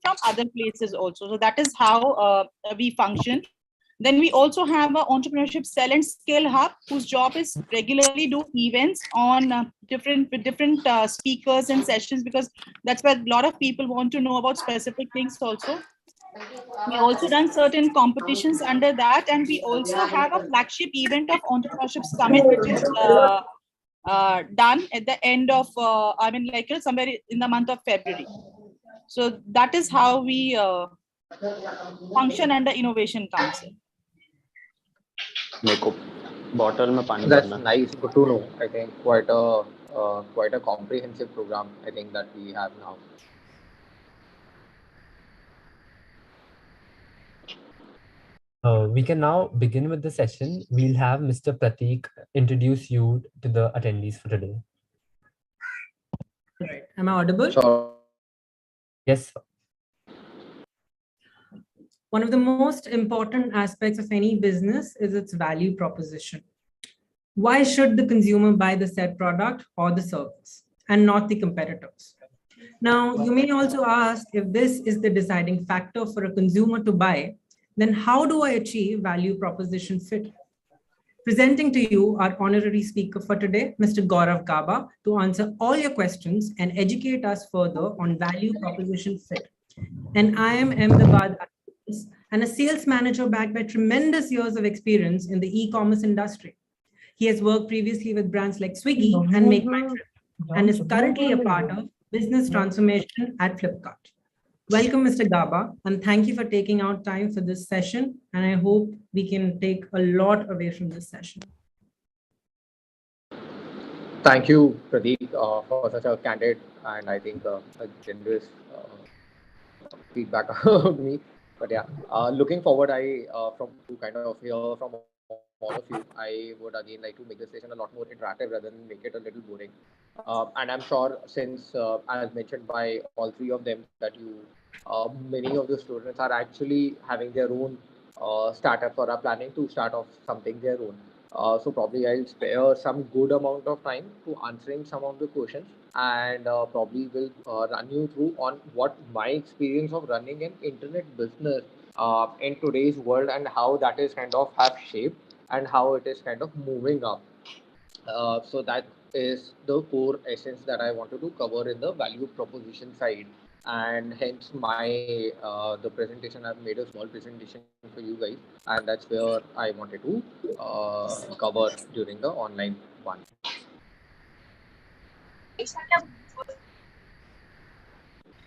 from other places also. So that is how we function. Then we also have an entrepreneurship sell and scale hub, whose job is regularly do events on different speakers and sessions, because that's where a lot of people want to know about specific things also. We also done certain competitions under that, and we also have a flagship event of Entrepreneurship Summit, which is done at the end of, somewhere in the month of February. So that is how we function under Innovation Council. That's nice. Good to know. I think quite a comprehensive program, I think, that we have now. We can now begin with the session. We'll have Mr. Prateek introduce you to the attendees for today. Right. Am I audible? Sure. Yes. One of the most important aspects of any business is its value proposition. Why should the consumer buy the said product or the service and not the competitors? Now, you may also ask, if this is the deciding factor for a consumer to buy, then how do I achieve value proposition fit? Presenting to you our honorary speaker for today, Mr. Gaurav Gaba, to answer all your questions and educate us further on value proposition fit. And I am Ahmedabad and a sales manager backed by tremendous years of experience in the e-commerce industry. He has worked previously with brands like Swiggy and Make My Trip, and is currently a part of business transformation at Flipkart. Welcome, Mr. Gaba, and thank you for taking out time for this session. And I hope we can take a lot away from this session. Thank you, Pradeep, for such a candid and I think a generous feedback about me. But yeah, looking forward, from to kind of hear from all of you, I would again like to make this session a lot more interactive rather than make it a little boring. And I'm sure, since as mentioned by all three of them, that many of the students are actually having their own startup or are planning to start off something their own. So probably I'll spare some good amount of time to answering some of the questions, and probably will run you through on what my experience of running an internet business in today's world, and how that is kind of have shaped and how it is kind of moving up. So that is the core essence that I wanted to cover in the value proposition side, and hence the presentation. I've made a small presentation for you guys, and that's where I wanted to cover during the online one.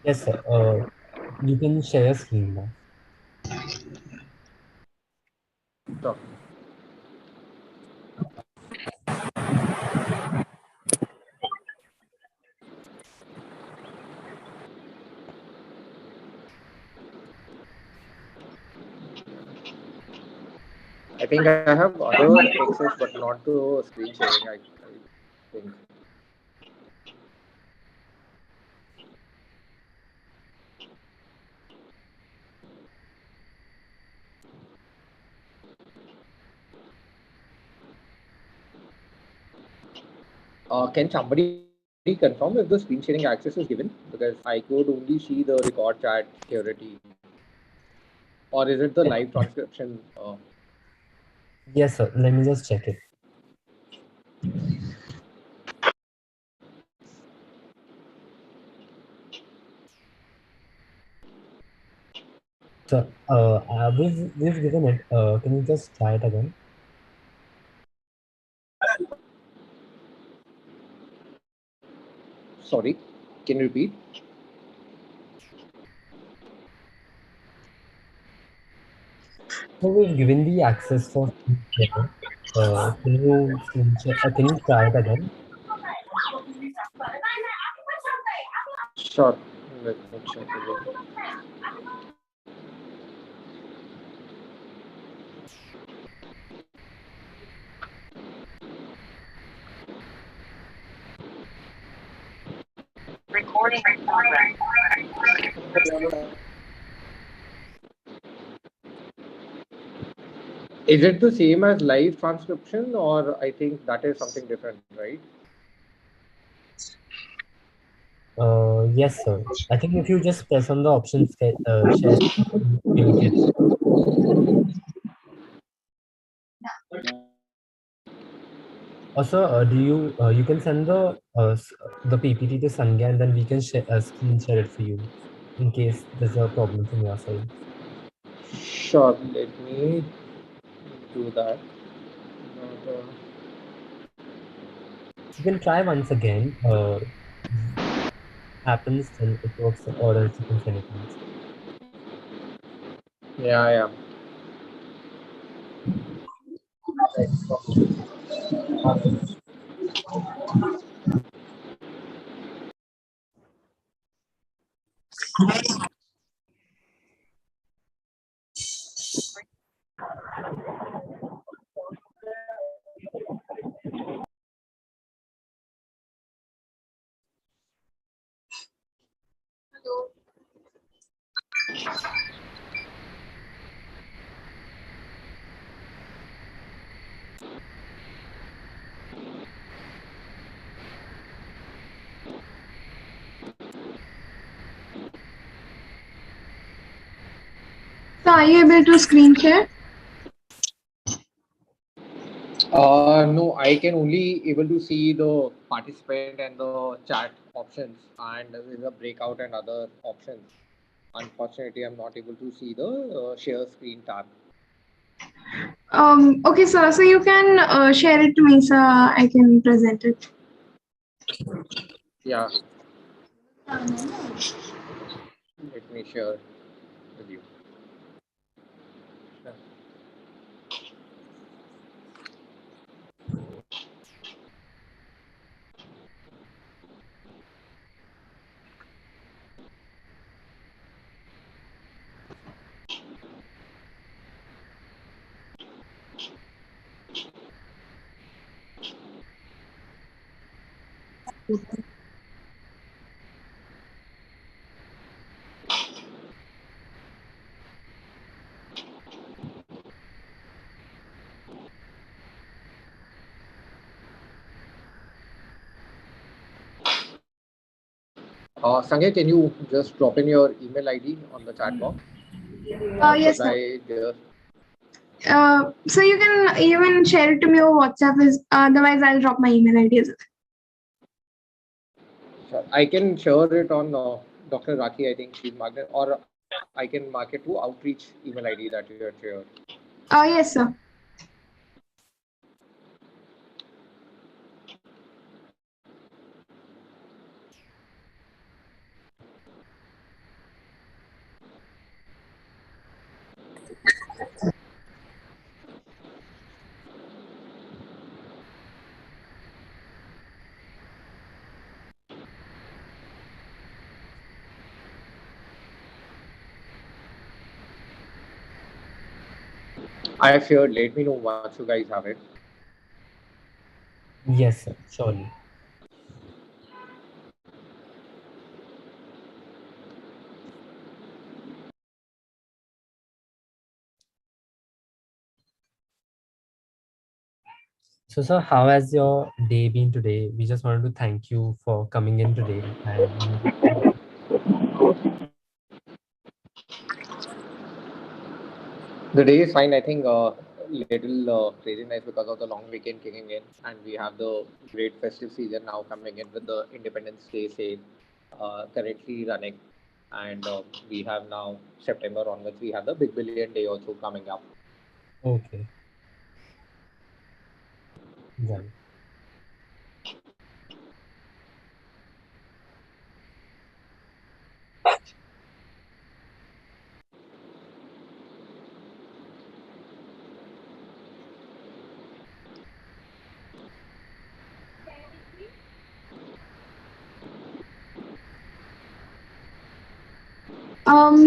Yes, sir. You can share your screen now. Sure. I think I have other access, but not to screen sharing. I think. Can somebody confirm if the screen sharing access is given? Because I could only see the record chat security. Or is it the live transcription? Yes, sir. Let me just check it. So, we've given it. Can you just try it again? Sorry, can you repeat? So we've given the access for can you try it again? Sure. Let me check again. Recording in progress. Is it the same as live transcription, or I think that is something different, right? Yes, sir. I think if you just press on the option share, you'll get it. Also, do you can send the PPT to Sangya and then we can screen share it for you in case there's a problem from your side. Sure, let me do that. But, You can try once again. Happens then it works, or else you can send it once. yeah, yeah. So are you able to screen share? No, I can only able to see the participant and the chat options, and there is a breakout and other options. Unfortunately, I'm not able to see the share screen tab. Okay, sir. So you can share it to me, so I can present it. Yeah, let me share with you. Yeah. Sanjay, can you just drop in your email ID on the chat box? Yes, Should sir. I just? So you can even share it to me over WhatsApp. Otherwise, I'll drop my email ID as well. Sure. I can share it on Dr. Raki. I think she's marked it, or I can mark it to outreach email ID that you had shared. Yes, sir. I have shared. Let me know once you guys have it. Yes, sir. Surely. So, sir, how has your day been today? We just wanted to thank you for coming in today and The day is fine. I think little crazy nice because of the long weekend kicking in, and we have the great festive season now coming in with the Independence Day sale currently running, and we have now September onwards. We have the Big Billion Day also coming up. okay. Right.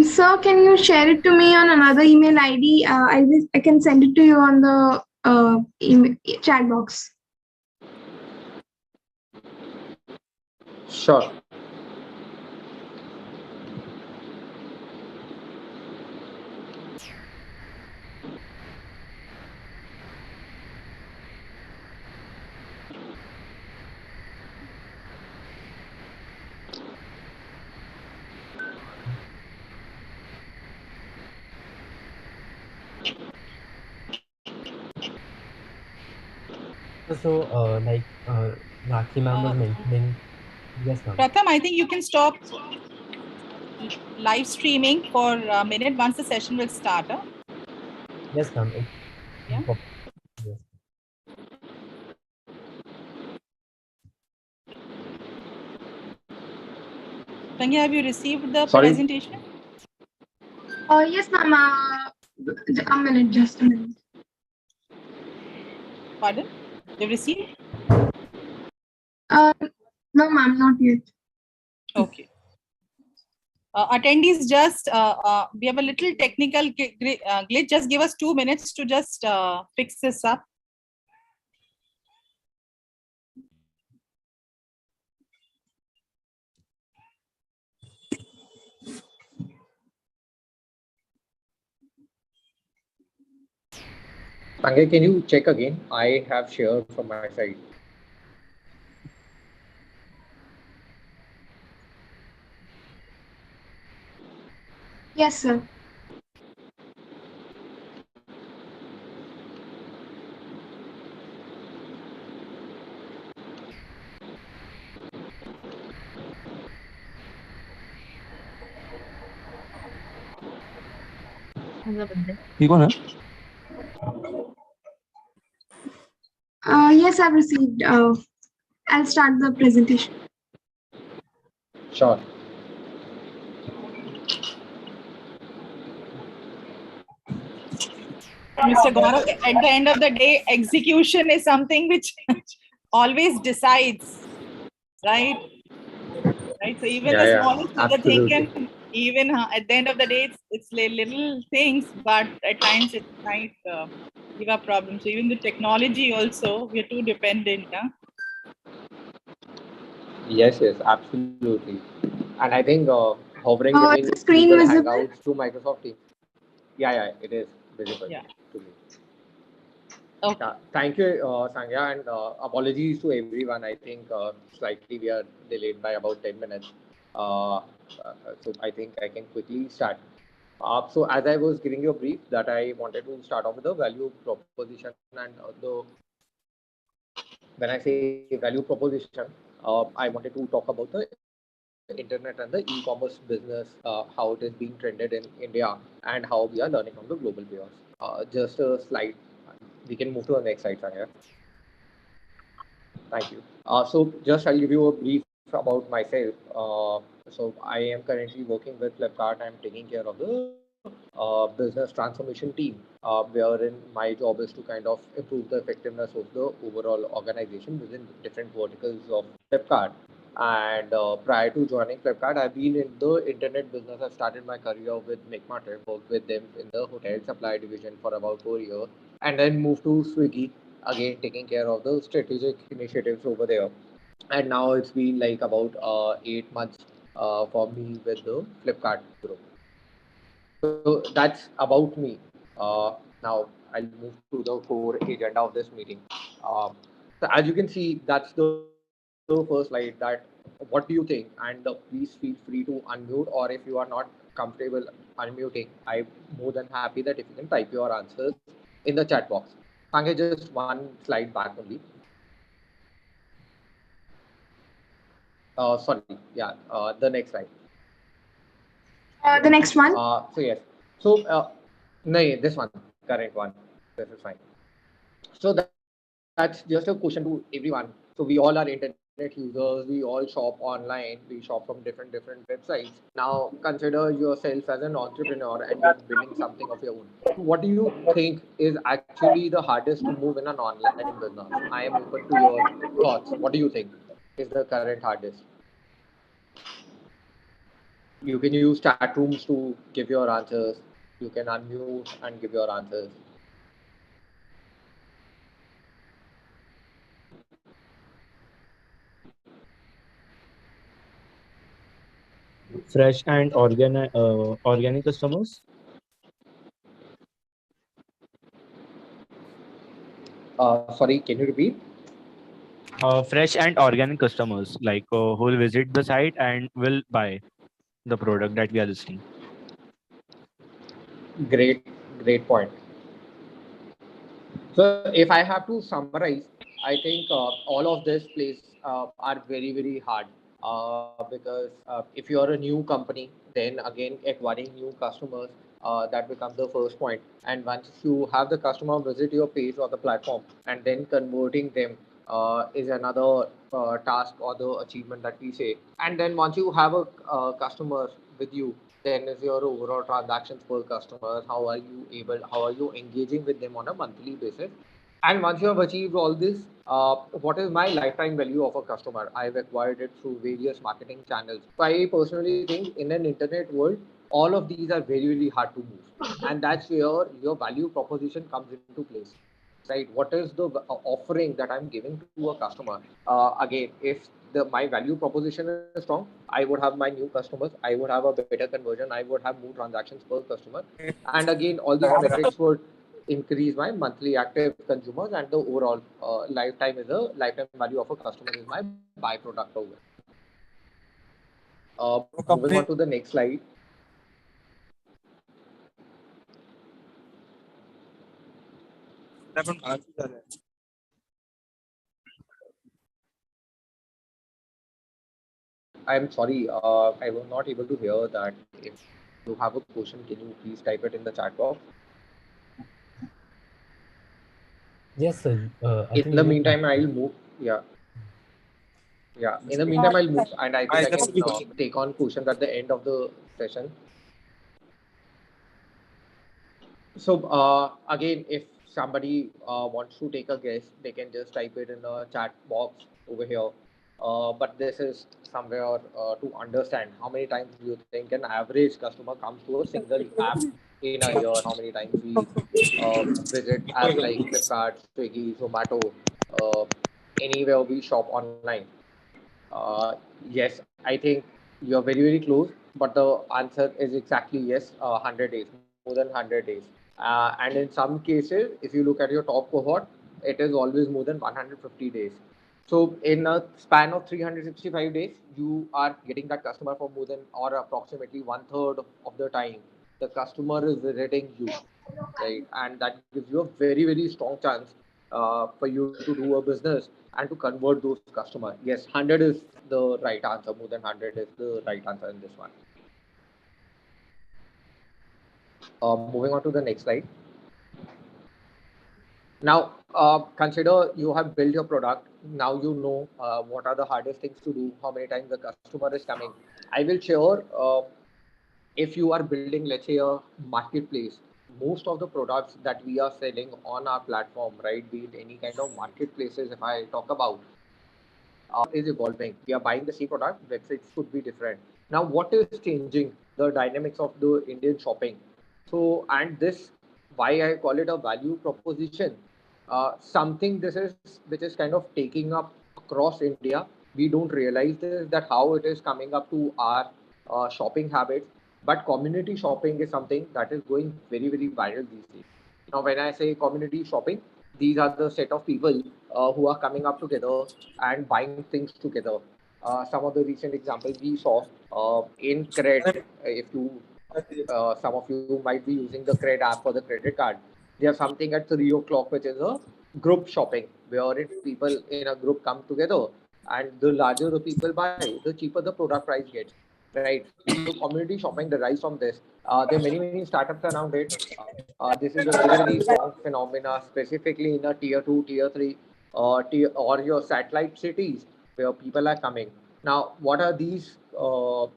Sir, can you share it to me on another email ID? I can send it to you on the email, chat box. Sure. So, like Rakhi ma'am was mentioning, yes, ma'am. Pratham, I think you can stop live streaming for a minute once the session will start. Huh? Yes, ma'am. Yeah. Yes. Sangya, have you received the Sorry. presentation? Yes, ma'am. A minute, just a minute. Pardon? You've received? No, ma'am, not yet. Okay. Attendees, just we have a little technical glitch. Just give us 2 minutes to just fix this up. Sanjay, can you check again? I have shared from my side. Yes, sir. Yes, I've received. I'll start the presentation. Sure. Mr. Gaurav, at the end of the day, execution is something which always decides, right? Right. So even the smallest of the thing can, even at the end of the day, it's little things, but at times it might give a problem. So even the technology also, we are too dependent. Huh? Yes, absolutely. And I think hovering Is between the screen Google visible? Hangouts to Microsoft Teams. Yeah, it is visible Yeah. to me. Okay. Thank you, Sangya, and apologies to everyone. I think slightly we are delayed by about 10 minutes. Uh, so I think I can quickly start. So as I was giving you a brief that I wanted to start off with the value proposition and when I say value proposition, I wanted to talk about the internet and the e-commerce business, how it is being trended in India and how we are learning from the global peers. Just a slide. We can move to the next slide, Sangya. Thank you. So just I'll give you a brief about myself. So I am currently working with Flipkart. I'm taking care of the business transformation team, wherein my job is to kind of improve the effectiveness of the overall organization within different verticals of Flipkart. And prior to joining Flipkart, I've been in the internet business. I started my career with McMartin, worked with them in the hotel supply division for about 4 years, and then moved to Swiggy, again taking care of the strategic initiatives over there. And now it's been like about 8 months for me with the Flipkart group. So that's about me. Now I'll move to the core agenda of this meeting. So as you can see, that's the first slide. That what do you think? And please feel free to unmute, or if you are not comfortable unmuting, I'm more than happy that if you can type your answers in the chat box. Sanjay, just one slide back only. Sorry, yeah, the next slide. The next one. So yes, so no, this one, current one. This is fine. So that's just a question to everyone. So we all are internet users. We all shop online. We shop from different websites. Now consider yourself as an entrepreneur and you're building something of your own. What do you think is actually the hardest to move in an online business? I am open to your thoughts. What do you think is the current hardest? You can use chat rooms to give your answers. You can unmute and give your answers. Fresh and organic customers. Sorry, can you repeat? Fresh and organic customers, like who will visit the site and will buy the product that we are listing. Great point. So if I have to summarize, I think all of this plays are very, very hard because if you're a new company, then again acquiring new customers, that becomes the first point. And once you have the customer visit your page or the platform, and then converting them is another task or the achievement that we say. And then once you have a customer with you, then is your overall transactions per customer. How are you engaging with them on a monthly basis? And once you have achieved all this, what is my lifetime value of a customer? I've acquired it through various marketing channels. So I personally think in an internet world, all of these are very, very hard to move. And that's where your value proposition comes into place, right? What is the offering that I'm giving to a customer? Again, if my value proposition is strong, I would have my new customers, I would have a better conversion, I would have more transactions per customer. And again, all these metrics would increase my monthly active consumers, and the overall lifetime value of a customer is my byproduct over. Moving on to the next slide. I'm sorry, I was not able to hear that. If you have a question, can you please type it in the chat box? Yes, sir. I In think the you meantime, I'll move. Yeah, yeah. In the meantime, I'll move, and I think I can take on questions at the end of the session. So again, if somebody wants to take a guess, they can just type it in the chat box over here. But this is somewhere to understand how many times do you think an average customer comes to a single app in a year? How many times we visit apps like Flipkart, Swiggy, Zomato, uh, anywhere we shop online? Yes, I think you're very, very close, but the answer is exactly yes, 100 days, more than 100 days. And in some cases, if you look at your top cohort, it is always more than 150 days. So in a span of 365 days, you are getting that customer for more than or approximately one third of the time. The customer is visiting you, right? And that gives you a very, very strong chance for you to do a business and to convert those customers. Yes, 100 is the right answer. More than 100 is the right answer in this one. Moving on to the next slide. Now, consider you have built your product. Now you know what are the hardest things to do, how many times the customer is coming. I will share if you are building, let's say, a marketplace. Most of the products that we are selling on our platform, right, be it any kind of marketplaces, if I talk about, is evolving. We are buying the same product, websites could be different. Now, what is changing? The dynamics of the Indian shopping. So, and this, why I call it a value proposition, something this is which is kind of taking up across India. We don't realize this, that how it is coming up to our shopping habits. But community shopping is something that is going very, very viral these days. Now, when I say community shopping, these are the set of people who are coming up together and buying things together. Some of the recent examples we saw in Cred, if you some of you might be using the Cred app for the credit card. They have something at 3 o'clock, which is a group shopping, where people in a group come together, and the larger the people buy, the cheaper the product price gets. Right. So community shopping derives from this. There are many, many startups around it. This is a very, very strong phenomena, specifically in a tier two, tier three, or your satellite cities where people are coming. Now, what are these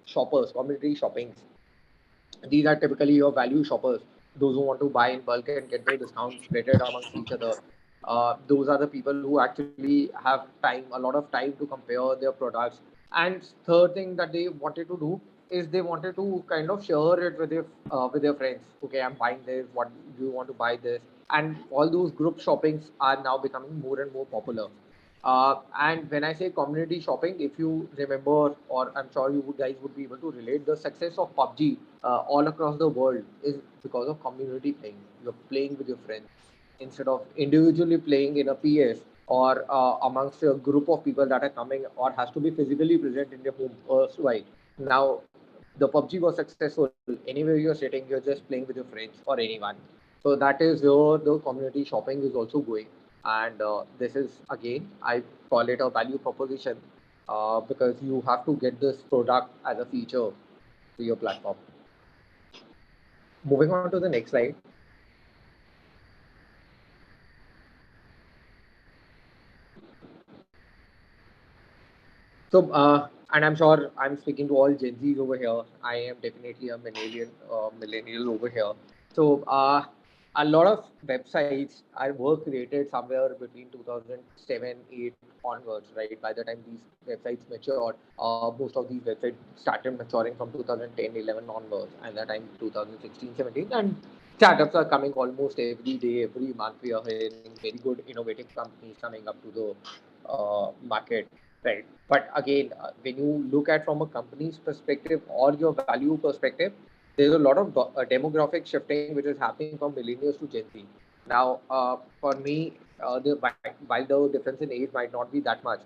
shoppers, community shoppings? These are typically your value shoppers, those who want to buy in bulk and get the discounts spread amongst each other. Those are the people who actually have time, a lot of time to compare their products. And third thing that they wanted to do is they wanted to kind of share it with their friends. Okay, I'm buying this. What do you want to buy this? And all those group shoppings are now becoming more and more popular. And when I say community shopping, if you remember, or I'm sure you guys would be able to relate, the success of PUBG all across the world is because of community playing. You're playing with your friends instead of individually playing in a PS or amongst a group of people that are coming or has to be physically present in your home erstwhile. Now, the PUBG was successful. Anywhere you're sitting, you're just playing with your friends or anyone. So that is where the community shopping is also going. And this is again, I call it a value proposition because you have to get this product as a feature to your platform. Moving on to the next slide. So, and I'm sure I'm speaking to all Gen Zs over here. I am definitely a millennial over here. So, a lot of websites were created somewhere between 2007, 8 onwards, right? By the time these websites matured, most of these websites started maturing from 2010, 11 onwards, and that time 2016, 17. And startups are coming almost every day, every month. We are hearing very good, innovative companies coming up to the market. Right. But again, when you look at from a company's perspective or your value perspective, there's a lot of demographic shifting which is happening from millennials to Gen Z. Now, for me, while the difference in age might not be that much,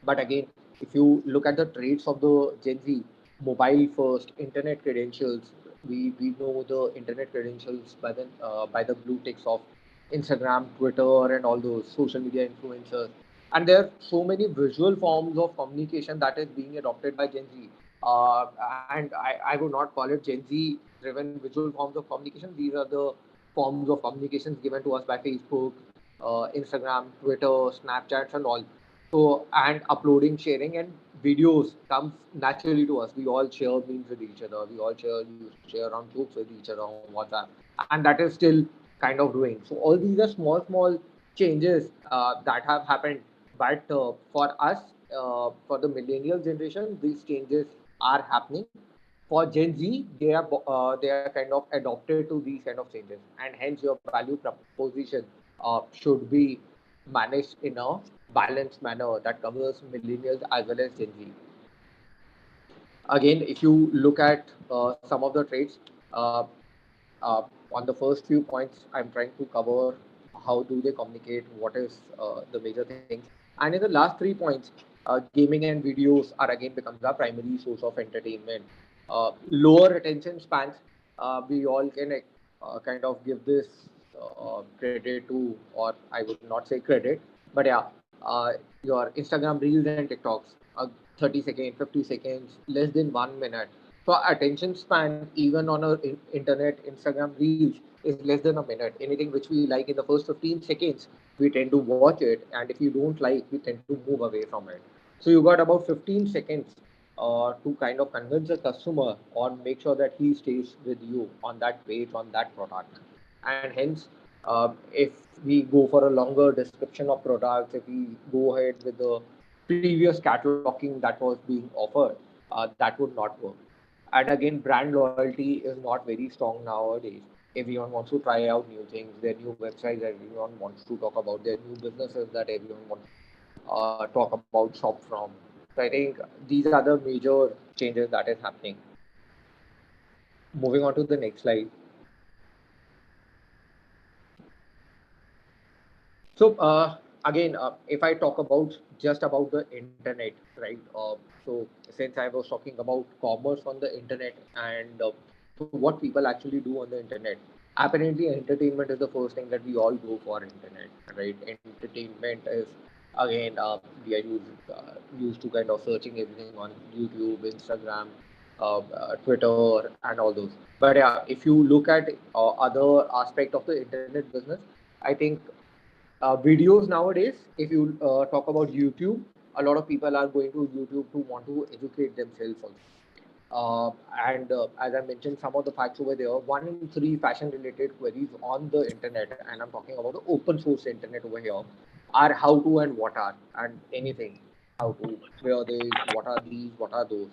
but again, if you look at the traits of the Gen Z, mobile first, internet credentials, we know the internet credentials by the blue ticks of Instagram, Twitter, and all those social media influencers. And there are so many visual forms of communication that is being adopted by Gen Z. And I would not call it Gen Z driven visual forms of communication. These are the forms of communications given to us by Facebook, Instagram, Twitter, Snapchats, and all. So, and uploading, sharing, and videos comes naturally to us. We all share memes with each other. We all share around jokes with each other on WhatsApp, and that is still kind of doing. So, all these are small changes that have happened. But for us, for the millennial generation, these changes are happening. For Gen Z, they are kind of adopted to these kind of changes, and hence your value proposition should be managed in a balanced manner that covers millennials as well as Gen Z. Again, if you look at some of the traits, uh, on the first few points, I'm trying to cover how do they communicate, what is the major things, and in the last 3 points, gaming and videos are again becomes our primary source of entertainment. Lower attention spans, we all can kind of give this credit to, or I would not say credit, but yeah, your Instagram reels and TikToks, 30 seconds, 50 seconds, less than 1 minute. So attention span, even on our internet, Instagram reels, is less than a minute. Anything which we like in the first 15 seconds, we tend to watch it, and if you don't like, we tend to move away from it. So you got about 15 seconds to kind of convince a customer or make sure that he stays with you on that page, on that product. And hence, if we go for a longer description of products, if we go ahead with the previous cataloging that was being offered, that would not work. And again, brand loyalty is not very strong nowadays. Everyone wants to try out new things, their new websites, everyone wants to talk about their new businesses that everyone wants to talk about, shop from. So I think these are the major changes that is happening. Moving on to the next slide. So again, if I talk about just about the internet, right? So since I was talking about commerce on the internet and so what people actually do on the internet, apparently entertainment is the first thing that we all go for internet, right? Entertainment is again we are used to kind of searching everything on YouTube, Instagram, Twitter, and all those. But yeah, if you look at other aspect of the internet business, I think videos nowadays, if you talk about YouTube, a lot of people are going to YouTube to want to educate themselves also. And as I mentioned, some of the facts over there, 1 in 3 fashion related queries on the internet, and I'm talking about the open source internet over here, are how to and what are, and anything, how to, where they, what are these, what are those.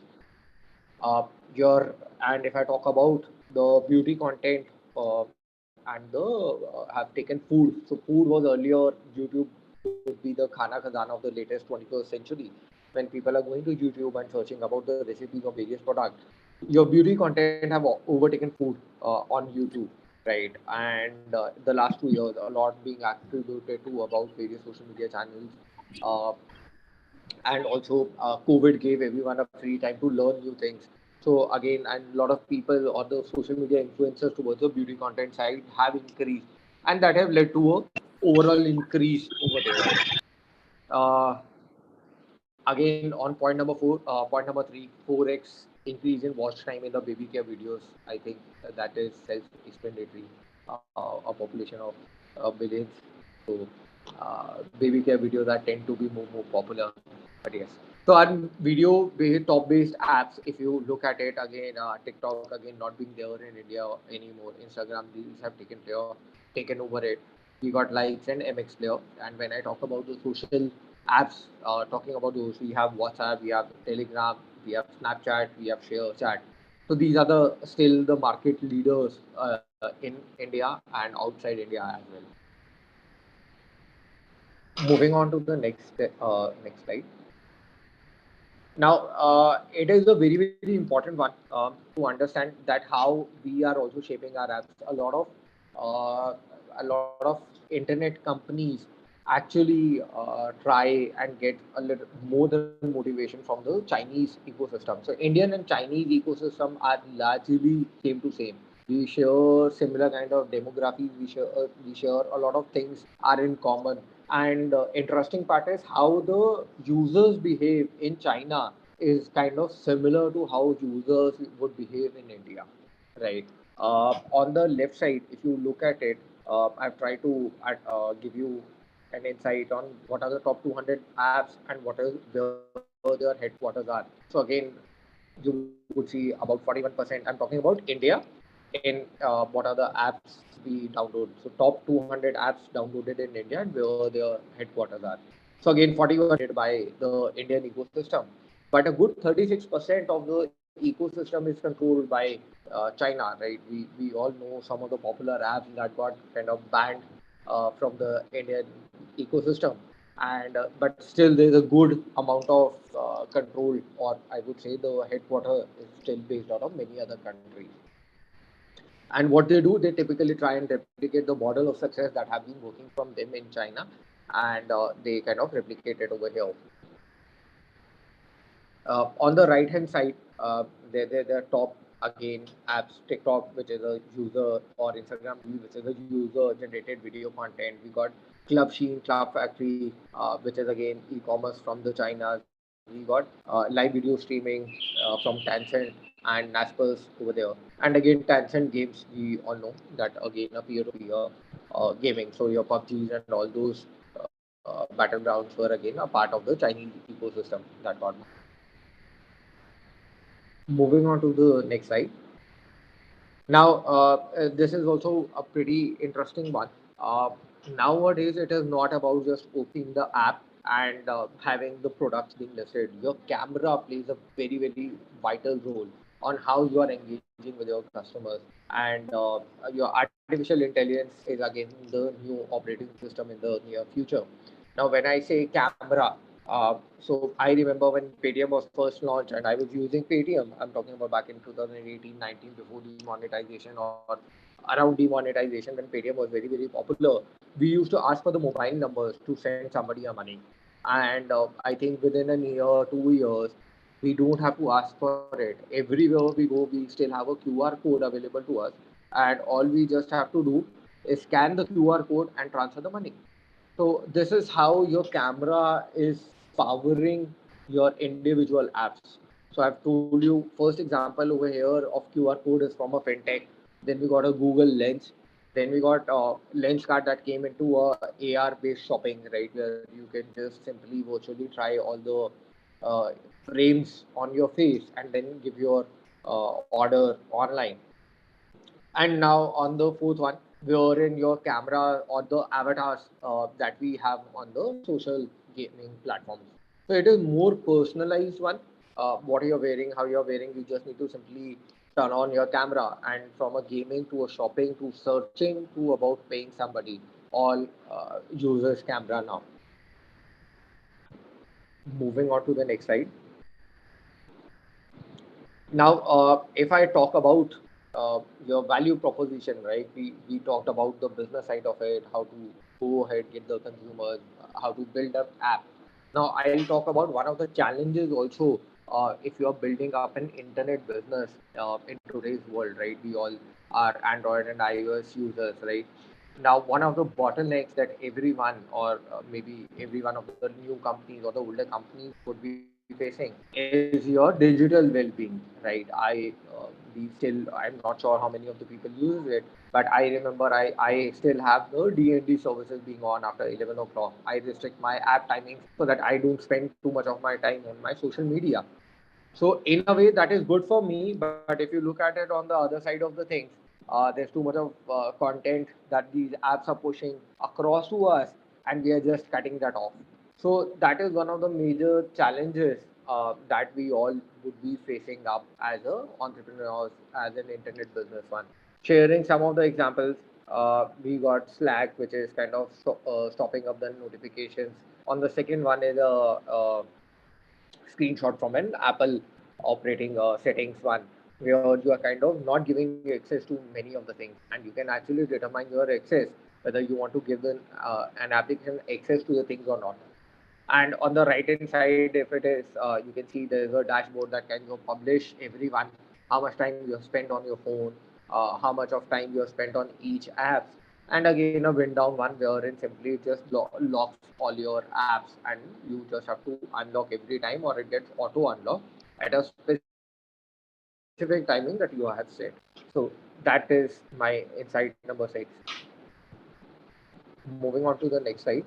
Your and if I talk about the beauty content and the have taken food. So food was earlier YouTube would be the khana khazana of the latest 21st century. When people are going to YouTube and searching about the recipes of various products, your beauty content have overtaken food on YouTube, right? And the last 2 years, a lot being attributed to about various social media channels. Uh, and also COVID gave everyone a free time to learn new things. So again, and a lot of people or the social media influencers towards the beauty content side have increased, and that have led to a overall increase over there. Uh, Again, on point number three, 4x increase in watch time in the baby care videos. I think that is self-explanatory. A population of billions, so baby care videos are tend to be more popular. But yes, so our top-based apps, if you look at it again, TikTok again not being there in India anymore. Instagram, these have taken over it. We got likes and MX Player. And when I talk about the social apps, talking about those, we have WhatsApp, we have Telegram, we have Snapchat, we have Share Chat. So these are the still the market leaders in India and outside India as well. Moving on to the next slide. Now, it is a very important one to understand that how we are also shaping our apps. A lot of internet companies actually try and get a little more than motivation from the Chinese ecosystem. So Indian and Chinese ecosystem are largely same to same. We share similar kind of demographics. We share a lot of things are in common. And interesting part is how the users behave in China is kind of similar to how users would behave in India, right? On the left side, if you look at it, I've tried to give you an insight on what are the top 200 apps and what is where their headquarters are. So again, you would see about 41%. I'm talking about India in what are the apps we download. So top 200 apps downloaded in India and where their headquarters are. So again, 41 by the Indian ecosystem, but a good 36% of the ecosystem is controlled by China, right? We all know some of the popular apps that got kind of banned from the Indian ecosystem, and but still there's a good amount of control, or I would say the headquarter is still based out of many other countries. And what they do, they typically try and replicate the model of success that have been working from them in China, and they kind of replicate it over here. On the right hand side, they're top again apps, TikTok, which is a user, or Instagram, which is a user generated video content. We got Club Sheen, Club Factory, which is again e-commerce from the China. We got live video streaming from Tencent and Naspers over there. And again, Tencent games, we all know that again a peer-to-peer gaming. So your PUBGs and all those battlegrounds were again a part of the Chinese ecosystem that got. Moving on to the next slide. Now, this is also a pretty interesting one. Nowadays, it is not about just opening the app and having the products being listed. Your camera plays a very vital role on how you are engaging with your customers. And your artificial intelligence is again the new operating system in the near future. Now, when I say camera, so I remember when Paytm was first launched and I was using Paytm. I'm talking about back in 2018, 19, before demonetization or around demonetization, when Paytm was very popular. We used to ask for the mobile numbers to send somebody a money. And I think within a year, 2 years, we don't have to ask for it. Everywhere we go, we still have a QR code available to us. And all we just have to do is scan the QR code and transfer the money. So this is how your camera is powering your individual apps. So I've told you first example over here of QR code is from a fintech. Then we got a Google Lens. Then we got a lens card that came into a AR based shopping, right, where you can just simply virtually try all the frames on your face and then give your order online. And now on the fourth one, wherein your camera or the avatars that we have on the social gaming platforms. So it is more personalized one. What you're wearing, how you're wearing, you just need to simply turn on your camera, and from a gaming to a shopping to searching to about paying somebody, all users camera now. Moving on to the next slide. Now, if I talk about your value proposition, right? We talked about the business side of it, how to go ahead, get the consumers, how to build up app. Now, I'll talk about one of the challenges also if you're building up an internet business in today's world, right? We all are Android and iOS users, right? Now, one of the bottlenecks that everyone, or maybe every one of the new companies or the older companies would be facing is your digital well-being, right? I'm not sure how many of the people use it, but I remember I still have the D&D services being on after 11 o'clock. I restrict my app timings so that I don't spend too much of my time on my social media. So in a way, that is good for me. But if you look at it on the other side of the things, there's too much of content that these apps are pushing across to us, and we are just cutting that off. So that is one of the major challenges that we all would be facing up as a entrepreneurs, as an internet business one. Sharing some of the examples, we got Slack, which is kind of stopping up the notifications. On the second one is a screenshot from an Apple operating settings one, where you are kind of not giving access to many of the things, and you can actually determine your access whether you want to give an application access to the things or not. And on the right hand side, if it is, you can see there is a dashboard that can you publish everyone how much time you have spent on your phone, how much of time you have spent on each app, and again a wind down one wherein simply it just locks all your apps, and you just have to unlock every time, or it gets auto unlock at a specific timing that you have set. So that is my insight number 6. Moving on to the next slide.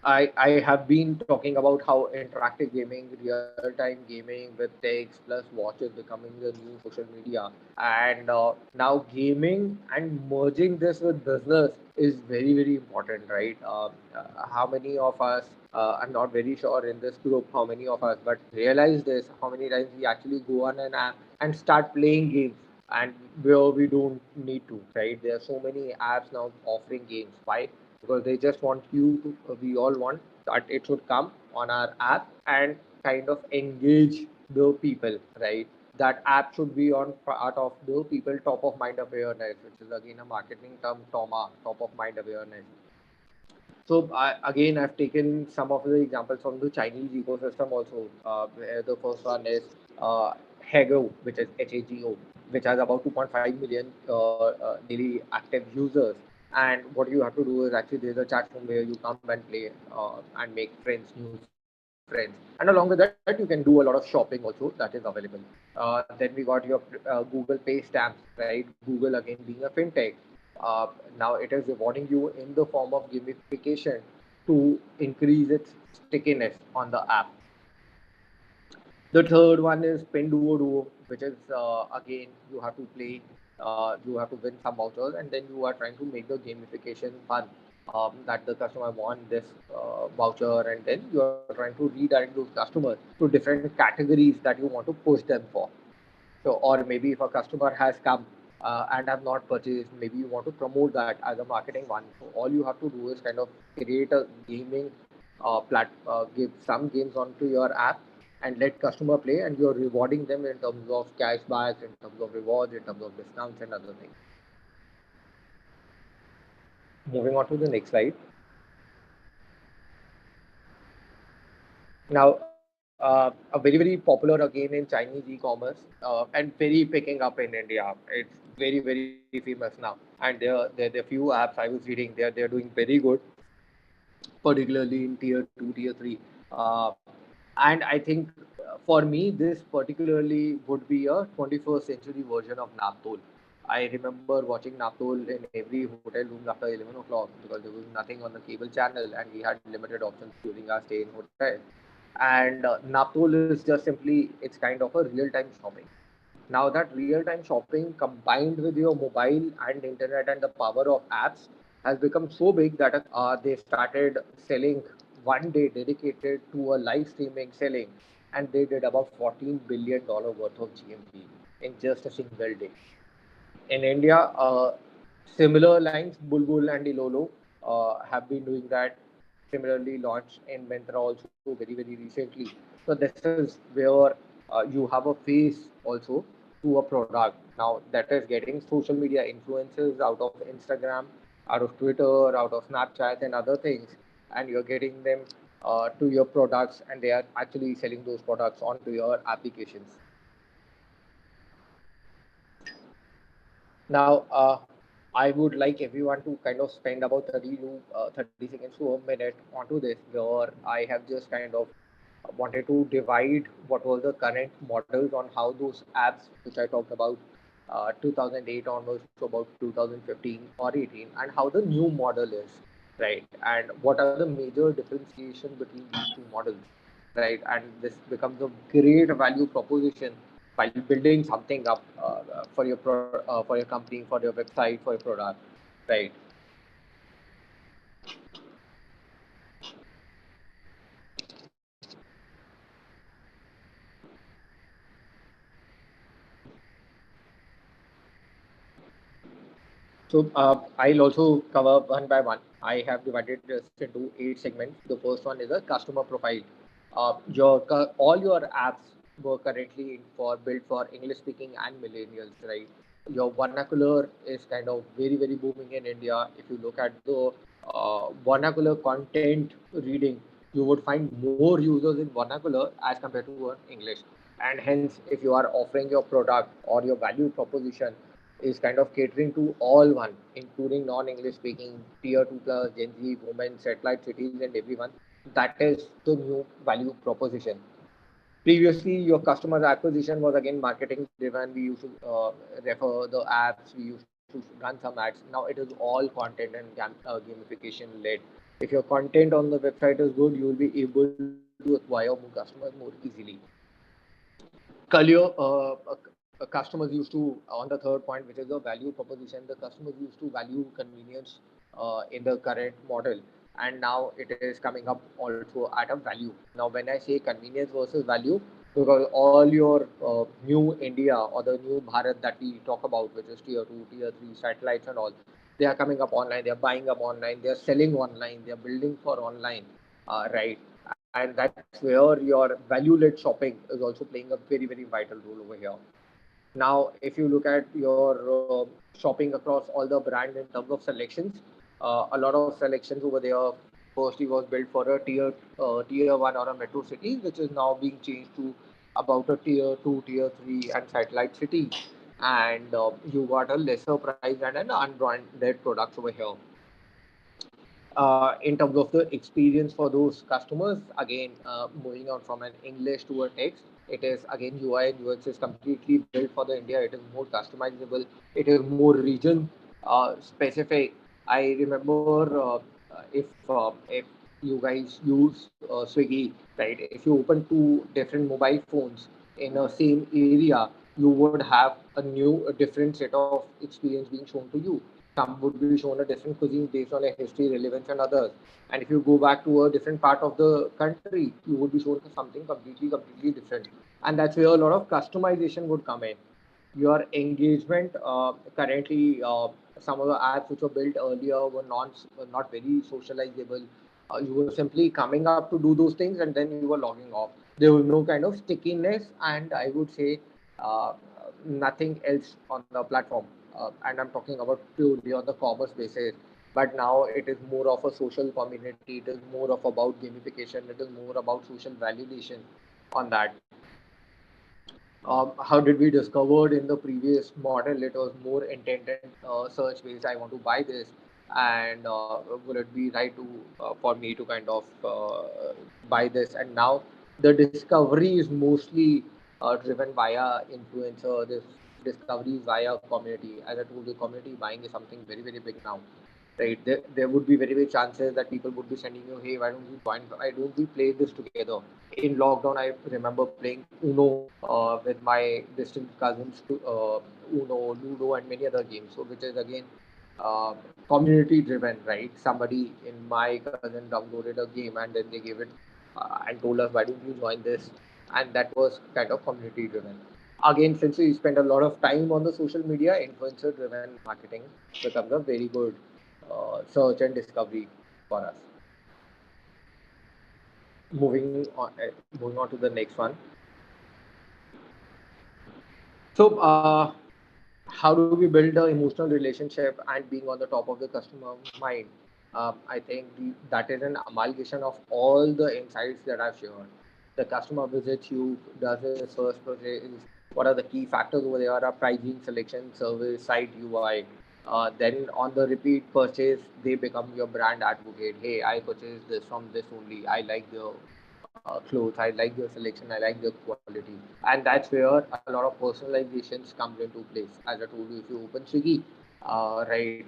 I have been talking about how interactive gaming, real time gaming with text plus watch is becoming the new social media. And now gaming and merging this with business is very, very important, right? How many of us, I'm not very sure in this group how many of us, but realize this, how many times we actually go on an app and start playing games, and where we don't need to, right? There are so many apps now offering games. Why? Because they just want you to, we all want that it should come on our app and kind of engage the people, right? That app should be on part of the people top of mind awareness, which is again a marketing term, TOMA, top of mind awareness. So again, I've taken some of the examples from the Chinese ecosystem also. Where the first one is Hago, which is HAGO, which has about 2.5 million daily active users. And what you have to do is actually there's a chat room where you come and play and make friends, new friends. And along with that, you can do a lot of shopping also. That is available. Then we got your Google Pay stamps, right? Google again being a fintech. Now it is rewarding you in the form of gamification to increase its stickiness on the app. The third one is Pinduoduo, which is again you have to play, you have to win some vouchers, and then you are trying to make the gamification fun. That the customer want this voucher, and then you are trying to redirect those customers to different categories that you want to push them for. So, or maybe if a customer has come and have not purchased, maybe you want to promote that as a marketing one. So all you have to do is kind of create a gaming give some games onto your app and let customer play, and you're rewarding them in terms of cashbacks, in terms of rewards, in terms of discounts and other things. Moving on to the next slide. Now, a very, very popular again in Chinese e-commerce and very picking up in India. It's very, very famous now. And there are few apps I was reading. They're doing very good, particularly in tier 2, tier 3. Uh, and I think for me, this particularly would be a 21st century version of Naptol. I remember watching Naptol in every hotel room after 11 o'clock because there was nothing on the cable channel and we had limited options during our stay in hotel. And Naptol is just simply, it's kind of a real-time shopping. Now that real-time shopping combined with your mobile and internet and the power of apps has become so big that they started selling one day dedicated to a live streaming selling, and they did about $14 billion worth of GMV in just a single day. In India, similar lines, Bulbul and Ilolo have been doing that. Similarly, launched in Myntra also very, very recently. So this is where you have a face also to a product. Now that is getting social media influences out of Instagram, out of Twitter, out of Snapchat and other things, and you're getting them to your products, and they are actually selling those products onto your applications. Now, I would like everyone to kind of spend about 30 seconds to a minute onto this, where I have just kind of wanted to divide what was the current models on how those apps, which I talked about 2008 onwards to about 2015 or 18, and how the new model is, right? And what are the major differentiation between these two models, right? And this becomes a great value proposition while building something up for your company, for your website, for your product, right? So I'll also cover one by one. I have divided this into 8 segments. The first one is a customer profile. All your apps were currently built for English speaking and millennials, right? Your vernacular is kind of very booming in India. If you look at the vernacular content reading, you would find more users in vernacular as compared to English. And hence, if you are offering your product or your value proposition is kind of catering to all one, including non-English speaking, tier 2 plus, Gen Z, women, satellite cities, and everyone. That is the new value proposition. Previously, your customer acquisition was again marketing driven. We used to refer the apps, we used to run some ads. Now it is all content and gamification led. If your content on the website is good, you will be able to acquire more customers more easily. Earlier, customers used to, on the third point, which is the value proposition, the customers used to value convenience in the current model, and now it is coming up also at a value. Now, when I say convenience versus value, because all your new India or the new Bharat that we talk about, which is tier 2, tier 3 satellites and all, they are coming up online, they are buying up online, they are selling online, they are building for online, right? And that's where your value-led shopping is also playing a very vital role over here. Now, if you look at your shopping across all the brands in terms of selections, a lot of selections over there. Firstly, was built for a tier 1 or a metro city, which is now being changed to about a tier 2, tier 3, and satellite city. And you got a lesser price and an unbranded products over here. In terms of the experience for those customers, again, moving on from an English to a text, it is again UI and UX is completely built for the India. It is more customizable. It is more region specific. I remember if you guys use Swiggy, right? If you open two different mobile phones in a same area, you would have a different set of experience being shown to you. Some would be shown a different cuisine based on a history, relevance, and others. And if you go back to a different part of the country, you would be shown something completely different. And that's where a lot of customization would come in. Your engagement currently, some of the apps which were built earlier were not very socializable. You were simply coming up to do those things and then you were logging off. There was no kind of stickiness, and I would say uh, nothing else on the platform. And I'm talking about purely on the commerce basis. But now it is more of a social community. It is more of about gamification. It is more about social validation on that. How did we discovered in the previous model? It was more intended search based. I want to buy this, and will it be right to for me to kind of buy this? And now the discovery is mostly driven via influencer. This discovery is via community. As I told you, community buying is something very big now, right? There would be very chances that people would be sending you, hey, why don't you join? Why don't we play this together? In lockdown, I remember playing Uno with my distant cousins, to Uno, Ludo, and many other games. So, which is again uh, community driven, right? Somebody in my cousin downloaded a game and then they gave it and told us, why don't you join this? And that was kind of community driven. Again, since we spend a lot of time on the social media, influencer driven marketing becomes a very good search and discovery for us. Moving on to the next one. So, how do we build an emotional relationship and being on the top of the customer mind? I think that is an amalgamation of all the insights that I've shared. The customer visits you, does his first purchase. What are the key factors over there? Are pricing, selection, service, site UI. Then on the repeat purchase, they become your brand advocate. Hey, I purchased this from this only. I like the clothes. I like their selection. I like their quality. And that's where a lot of personalizations comes into place. As I told you, if you open Swiggy, right,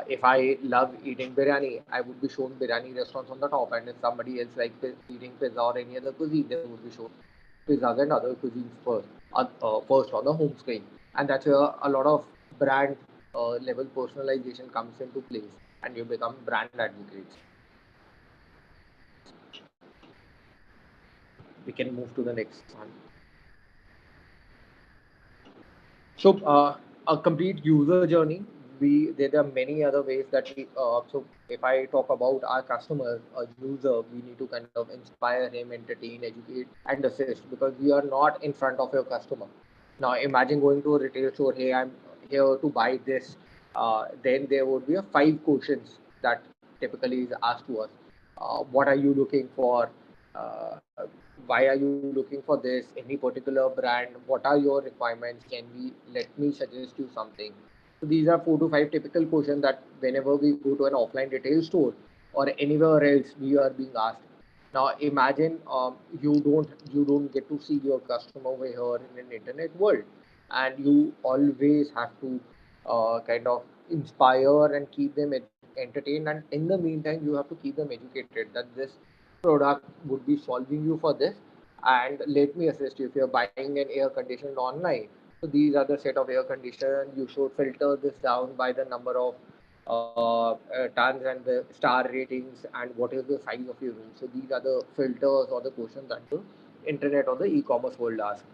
if I love eating biryani, I would be shown biryani restaurants on the top. And if somebody else likes eating pizza or any other cuisine, they would be shown pizzas and other cuisines first on the home screen. And that's where a lot of brand level personalization comes into place, and you become brand advocates. We can move to the next one. So a complete user journey. There are many other ways that we. So if I talk about our customer, a user, we need to kind of inspire him, entertain, educate, and assist, because we are not in front of your customer. Now imagine going to a retail store. Hey, I'm here to buy this. Then there would be a 5 questions that typically is asked to us. What are you looking for? Uh, why are you looking for this? Any particular brand? What are your requirements? Can we let me suggest you something? So these are 4 to 5 typical questions that whenever we go to an offline retail store or anywhere else, we are being asked. Now imagine you don't get to see your customer over here in an internet world, and you always have to kind of inspire and keep them entertained, and in the meantime you have to keep them educated that this product would be solving you for this, and let me assist you if you're buying an air conditioner online. So these are the set of air conditioner. You should filter this down by the number of tons and the star ratings and what is the size of your room. So these are the filters or the questions that the internet or the e-commerce world asks.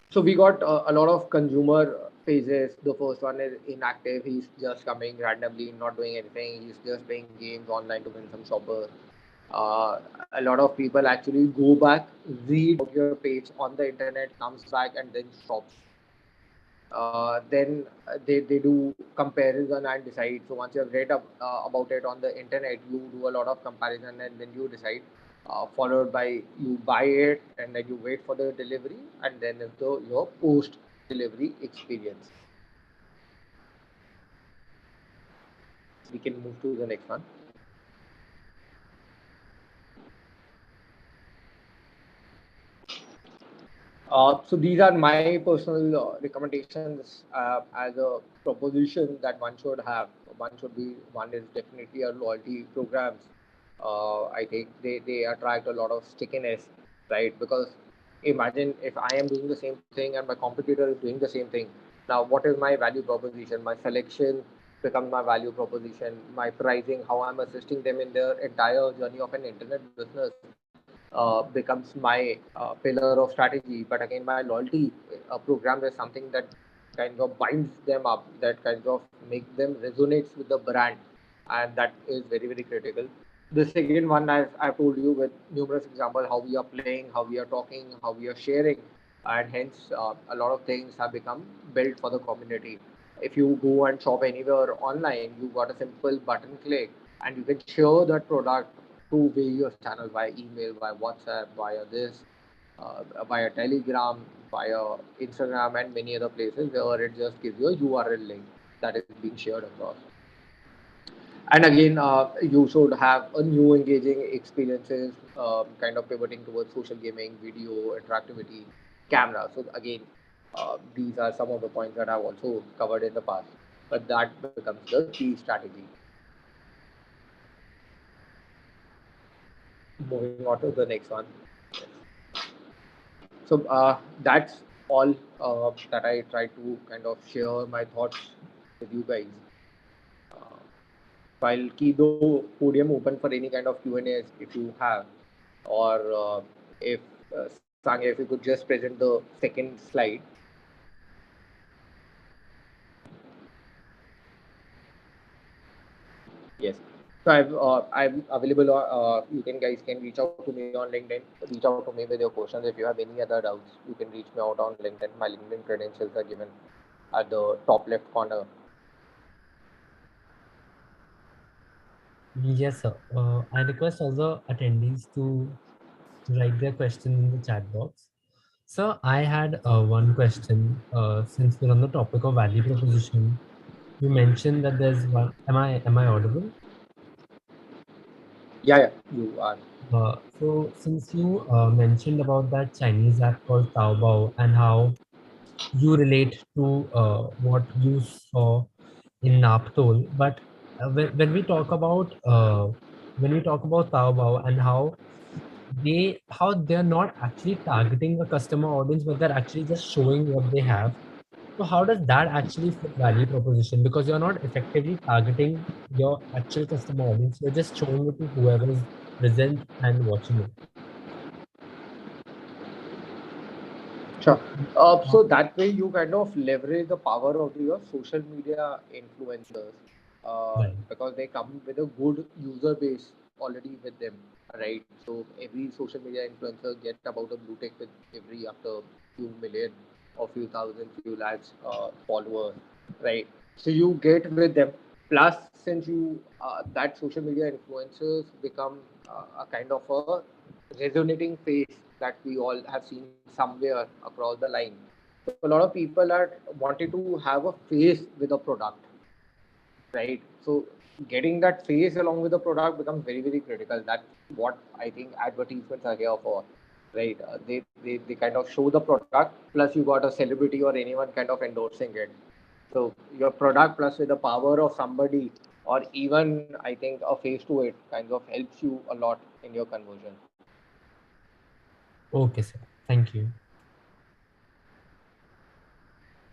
So we got a lot of consumer phases. The first one is inactive. He's just coming randomly, not doing anything. He's just playing games online to win some shoppers. A lot of people actually go back, read your page on the internet, comes back and then shops. Then they do comparison and decide. So once you have read about it on the internet, you do a lot of comparison and then you decide. Followed by you buy it and then you wait for the delivery, and then is your post delivery experience. We can move to the next one. So these are my personal recommendations as a proposition that one should have. One is definitely a loyalty programs. I think they attract a lot of stickiness, right? Because imagine if I am doing the same thing and my competitor is doing the same thing. Now, what is my value proposition? My selection becomes my value proposition. My pricing, how I'm assisting them in their entire journey of an internet business becomes my pillar of strategy. But again, my loyalty program is something that kind of binds them up, that kind of makes them resonates with the brand, and that is very very critical. The second one, as I've told you with numerous examples, how we are playing, how we are talking, how we are sharing, and hence a lot of things have become built for the community. If you go and shop anywhere online, you got a simple button click and you can share that product through various channels, via email, via WhatsApp, via this, via Telegram, via Instagram, and many other places where it just gives you a URL link that is being shared across. And again, you should have a new engaging experiences, kind of pivoting towards social gaming, video, interactivity, camera. So again, these are some of the points that I've also covered in the past, but that becomes the key strategy. Moving on to the next one. So that's all that I try to kind of share my thoughts with you guys. Uh, so I'll keep the podium open for any kind of Q&As if you have, or if Sangha, if you could just present the second slide. Yes. So I'm available. You can guys can reach out to me on LinkedIn. Reach out to me with your questions. If you have any other doubts, you can reach me out on LinkedIn. My LinkedIn credentials are given at the top left corner. Yes, sir. I request all the attendees to write their questions in the chat box. So I had one question. Since we're on the topic of value proposition, you mentioned that there's one. Am I audible? Yeah, you are. So since you mentioned about that Chinese app called Taobao and how you relate to what you saw in Naptol, but when we talk about Taobao and how they're not actually targeting a customer audience, but they're actually just showing what they have. So how does that actually fit value proposition? Because you're not effectively targeting your actual customer audience, you're just showing it to whoever is present and watching it. Sure. So, So that way you kind of leverage the power of your social media influencers, right. because they come with a good user base already with them, right? So every social media influencer get about a blue tick with every after few million or few thousand, few lakhs followers, right? So you get with them. Plus, since you that social media influencers become a kind of a resonating face that we all have seen somewhere across the line. So a lot of people are wanting to have a face with a product, right? So getting that face along with the product becomes very, very critical. That's what I think advertisements are here for, right? They kind of show the product, plus you got a celebrity or anyone kind of endorsing it. So your product plus with the power of somebody or even I think a face to it kind of helps you a lot in your conversion. Okay, sir. Thank you.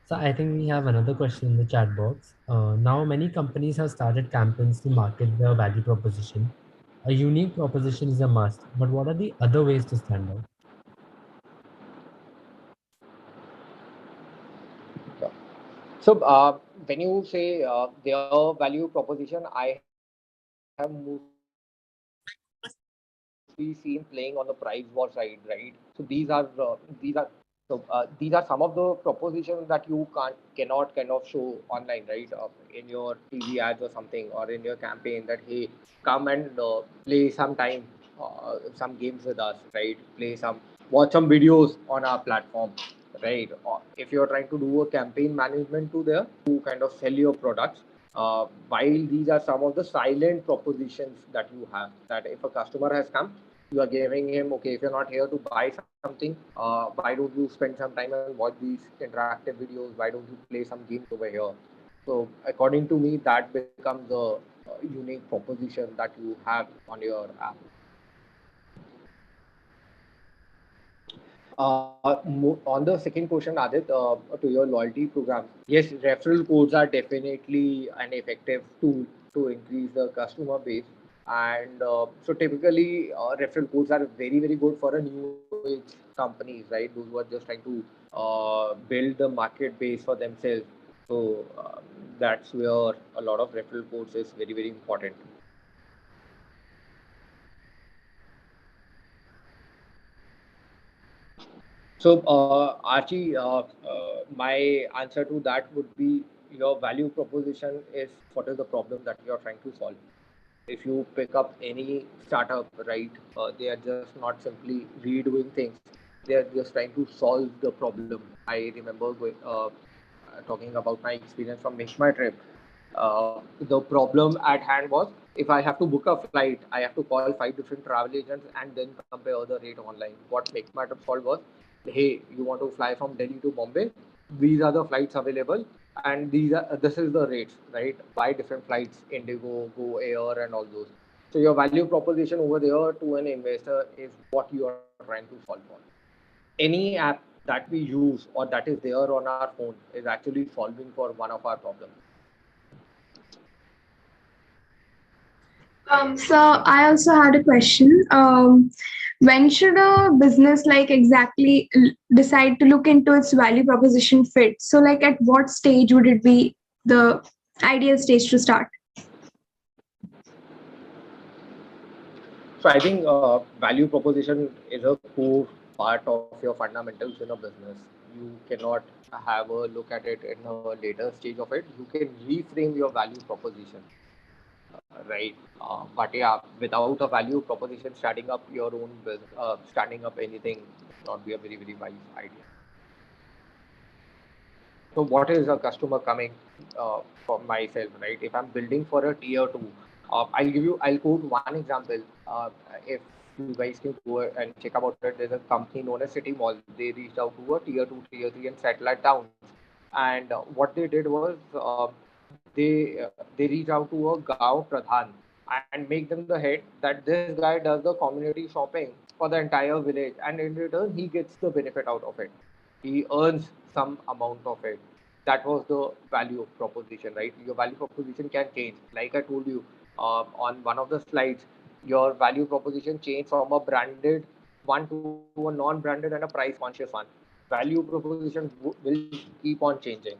So I think we have another question in the chat box. Now many companies have started campaigns to market their value proposition. A unique proposition is a must, but what are the other ways to stand out? Yeah. So when you say their value proposition, I have mostly seen playing on the price war side, right? So these are some of the propositions that you cannot kind of show online, right? In your TV ads or something or in your campaign that hey, come and play some time, some games with us, right? Watch some videos on our platform, right? Or if you're trying to do a campaign management to there to kind of sell your products, while these are some of the silent propositions that you have, that if a customer has come, you are giving him, okay, if you're not here to buy something, why don't you spend some time and watch these interactive videos? Why don't you play some games over here? So according to me, that becomes a unique proposition that you have on your app. On the second question, Adit, to your loyalty program, yes, referral codes are definitely an effective tool to increase the customer base. And so typically, referral codes are very, very good for a new age companies, right? Those who are just trying to build the market base for themselves. So that's where a lot of referral codes is very, very important. So, Archie, my answer to that would be your value proposition is what is the problem that you are trying to solve. If you pick up any startup, right, they are just not simply redoing things, they are just trying to solve the problem. I remember talking about my experience from Make My Trip. The problem at hand was if I have to book a flight, I have to call five different travel agents and then compare the rate online. What Make My Trip solved was, hey, you want to fly from Delhi to Bombay? These are the flights available, and this is the rates, right? Buy different flights, Indigo, Go Air, and all those. So your value proposition over there to an investor is what you are trying to solve for. Any app that we use or that is there on our phone is actually solving for one of our problems. So I also had a question. When should a business like exactly decide to look into its value proposition fit? So like at what stage would it be the ideal stage to start? So I think value proposition is a core part of your fundamentals in a business. You cannot have a look at it in a later stage of it. You can reframe your value proposition, right? But yeah, without a value proposition, starting up your own business, starting up anything not be a very, very wise idea. So what is a customer coming from myself, right? If I'm building for a tier two, I'll quote one example. If you guys can go and check about it, there's a company known as City Mall. They reached out to a tier two, tier three, and satellite towns. And what they did was they reach out to a Gaon Pradhan and make them the head that this guy does the community shopping for the entire village, and in return he gets the benefit out of it. He earns some amount of it. That was the value proposition, right? Your value proposition can change. Like I told you on one of the slides, your value proposition changed from a branded one to a non-branded and a price conscious one. Value proposition will keep on changing.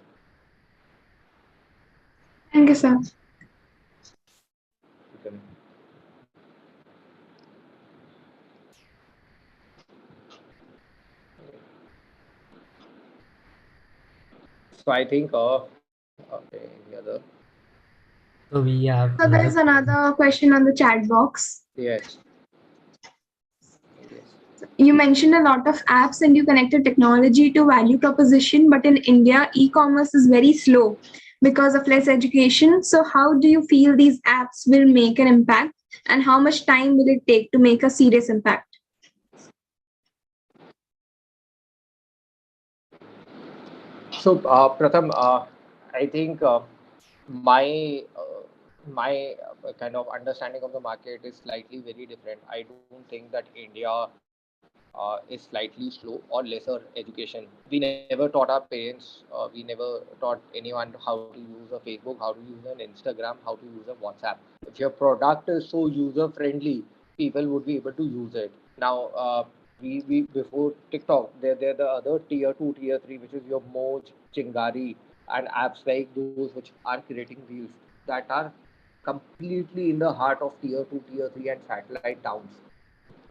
Thank you, sir. You can- So I think, okay, any other? So we have So there another is another question on the chat box. Yes. Yes. You mentioned a lot of apps and you connected technology to value proposition, but in India, e-commerce is very slow because of less education. So how do you feel these apps will make an impact, and how much time will it take to make a serious impact? So, Pratham, I think my kind of understanding of the market is slightly very different. I don't think that India is slightly slow or lesser education. We never taught our parents, we never taught anyone how to use a Facebook, how to use an Instagram, how to use a WhatsApp. If your product is so user friendly, people would be able to use it. Now, we before TikTok, there the other tier two, tier three, which is your Moj, Chingari, and apps like those which are creating reels that are completely in the heart of tier two, tier three, and satellite towns,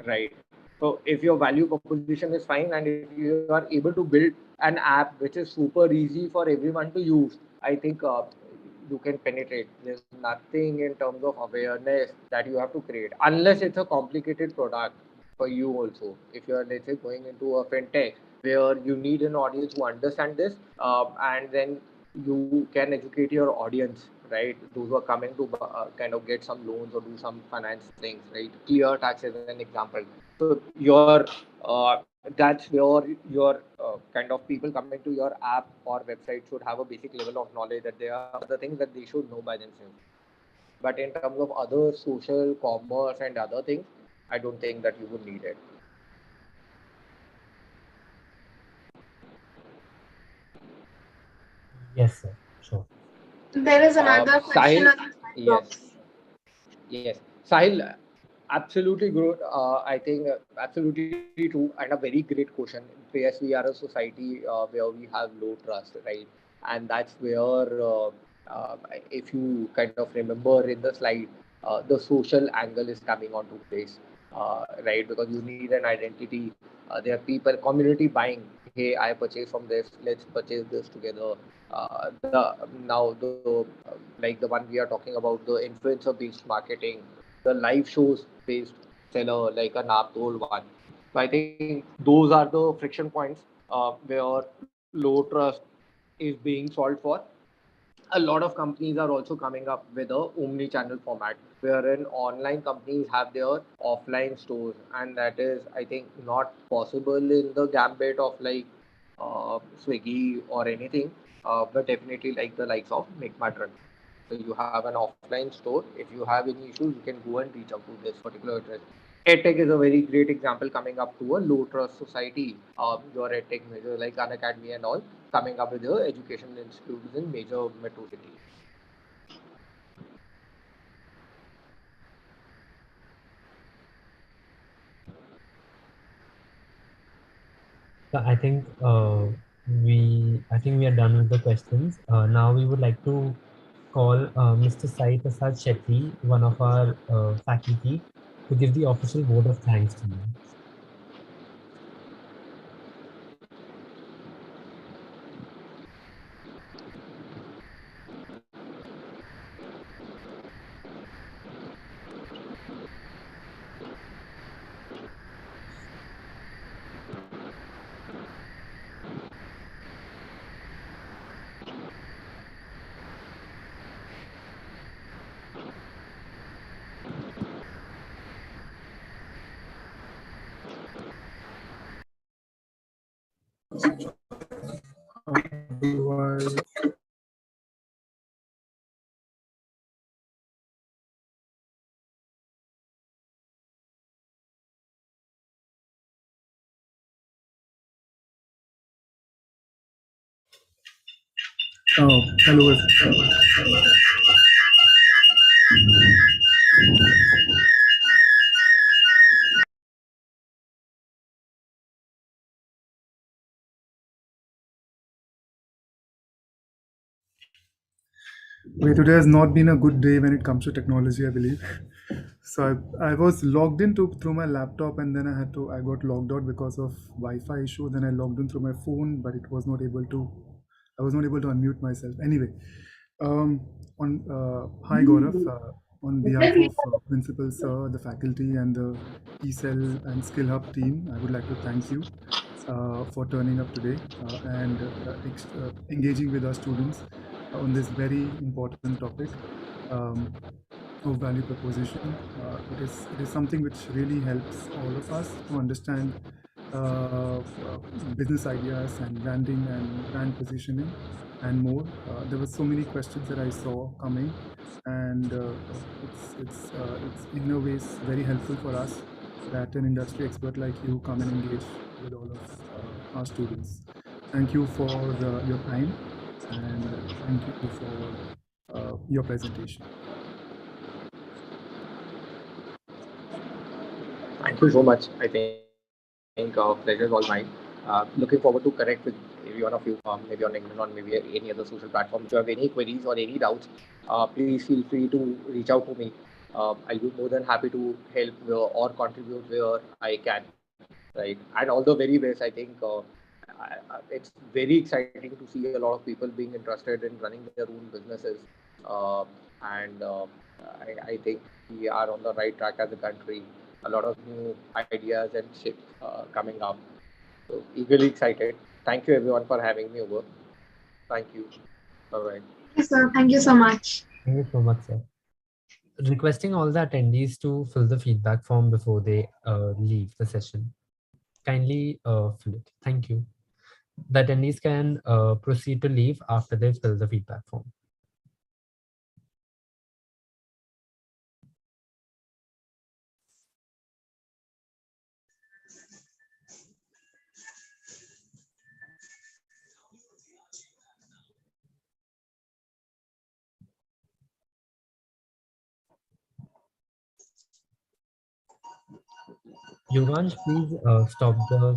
right? So if your value proposition is fine and if you are able to build an app which is super easy for everyone to use, I think you can penetrate. There's nothing in terms of awareness that you have to create unless it's a complicated product for you also. If you're, let's say, going into a fintech where you need an audience who understand this, and then you can educate your audience, right? Those who are coming to kind of get some loans or do some finance things, right? Clear tax is an example. So your that's where your kind of people coming to your app or website should have a basic level of knowledge that there are other things that they should know by themselves. But in terms of other social commerce and other things, I don't think that you would need it. yes, sir. Sure. There is another question Sahil, on the chat yes. box. Yes, Sahil, absolutely good. I think absolutely true, and a very great question. Yes, we are a society where we have low trust, right? And that's where, if you kind of remember in the slide, the social angle is coming onto place, right? Because you need an identity. There are people, community buying. Hey, I purchased from this. Let's purchase this together. Now the like the one we are talking about, the influencer based marketing, the live shows based seller like a Naptol one. So I think those are the friction points where low trust is being solved for. A lot of companies are also coming up with a omni-channel format wherein online companies have their offline stores, and that is, I think, not possible in the gambit of like Swiggy or anything, but definitely like the likes of McMatron. So you have an offline store. If you have any issues, you can go and reach out to this particular address. EdTech is a very great example coming up to a low trust society. Your EdTech measures like Unacademy and all coming up with the educational institutes in major metro cities. So I think we are done with the questions. Now we would like to call Mr. Sai Prasad Shetty, one of our faculty, to give the official vote of thanks to you. Hello. Okay, today has not been a good day when it comes to technology, I believe. So I was logged in through my laptop, and then I got logged out because of Wi-Fi issue. Then I logged in through my phone, but I was not able to unmute myself. Anyway, um, hi Gaurav, on behalf of principal sir, the faculty, and the eCell and Skill Hub team, I would like to thank you for turning up today and engaging with our students on this very important topic of value proposition. It is something which really helps all of us to understand business ideas and branding and brand positioning and more. There were so many questions that I saw coming, and it's in a ways very helpful for us that an industry expert like you come and engage with all of our students. Thank you for your time, and thank you for your presentation. Thank you so much. I think pleasure is all mine. Looking forward to connect with every one of you, maybe on LinkedIn or maybe any other social platform. If you have any queries or any doubts, please feel free to reach out to me. I'll be more than happy to help or contribute where I can. Right, and all the very best. I think it's very exciting to see a lot of people being interested in running their own businesses, uh, and I think we are on the right track as a country. A lot of new ideas and shit coming up. So eagerly excited. Thank you everyone for having me over. Thank you. Bye bye. Yes, sir. Thank you so much. Thank you so much, sir. Requesting all the attendees to fill the feedback form before they leave the session. Kindly fill it. Thank you. The attendees can proceed to leave after they fill the feedback form. Yuvansh, please stop the